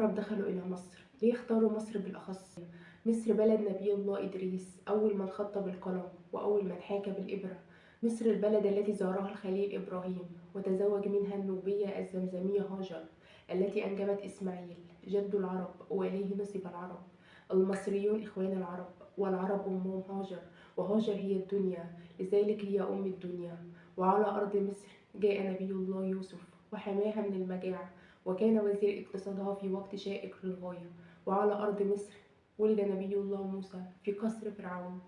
العرب دخلوا إلى مصر؟ ليه اختاروا مصر بالأخص؟ مصر بلد نبي الله إدريس، أول من خط بالقلم وأول من حاك بالإبرة. مصر البلد التي زارها الخليل إبراهيم وتزوج منها النوبية الزمزمية هاجر التي أنجبت إسماعيل جد العرب وإليه نسب العرب. المصريون إخوان العرب، والعرب أمهم هاجر، وهاجر هي الدنيا، لذلك هي أم الدنيا. وعلى أرض مصر جاء نبي الله يوسف وحماها من المجاعة، وكان وزير اقتصادها في وقت شائك للغاية. وعلى أرض مصر ولد نبي الله موسى في قصر فرعون.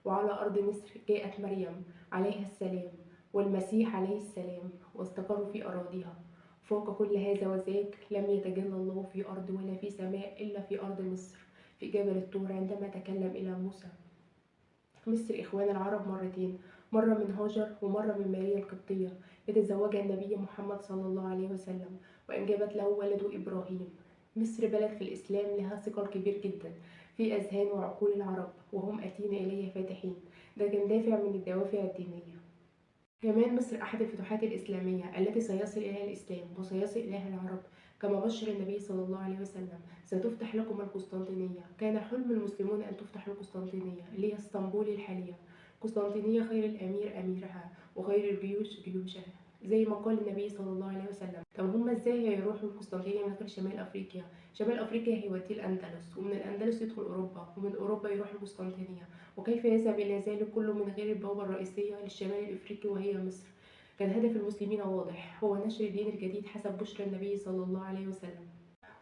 وعلى أرض مصر جاءت مريم عليها السلام والمسيح عليه السلام واستقروا في أراضيها. فوق كل هذا وذاك لم يتجلى الله في أرض ولا في سماء إلا في أرض مصر، في جبل الطور عندما تكلم إلى موسى. مصر إخوان العرب مرتين، مرة من هاجر ومرة من ماريا القبطية، يتزوجها النبي محمد صلى الله عليه وسلم وأنجبت له ولده إبراهيم. مصر بلد في الإسلام لها ثقل كبير جدا في أذهان وعقول العرب، وهم آتين إليه فاتحين. ده كان دافع من الدوافع الدينية. كمان مصر أحد الفتوحات الإسلامية التي سيصل إليها الإسلام وسيصل إليها العرب، كما بشر النبي صلى الله عليه وسلم: ستفتح لكم القسطنطينية. كان حلم المسلمون أن تفتح القسطنطينية اللي هي اسطنبول الحالية. قسطنطينية خير الأمير أميرها وخير الجيوش جيوشها، زي ما قال النبي صلى الله عليه وسلم. طب هما ازاي هيروحوا القسطنطينية من غير شمال أفريقيا؟ شمال أفريقيا هيوديه الأندلس، ومن الأندلس يدخل أوروبا، ومن أوروبا يروح القسطنطينية. وكيف يذهب إلى ذلك كله من غير البوابة الرئيسية للشمال الإفريقي وهي مصر؟ كان هدف المسلمين واضح، هو نشر الدين الجديد حسب بشرى النبي صلى الله عليه وسلم.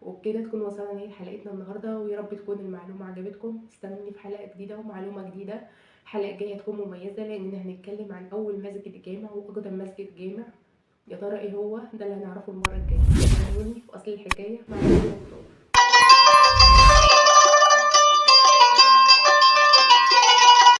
وبكده تكون وصلنا لنهاية حلقتنا النهارده، ويا رب تكون المعلومة عجبتكم. استنوني في حلقة جديدة ومعلومة جديدة. الحلقة الجاية هتكون مميزة لأننا هنتكلم عن أول مسجد جامع وأقدم مسجد جامع. يا ترى إيه هو؟ ده اللي هنعرفه المرة الجاية. استنوني في أصل الحكاية مع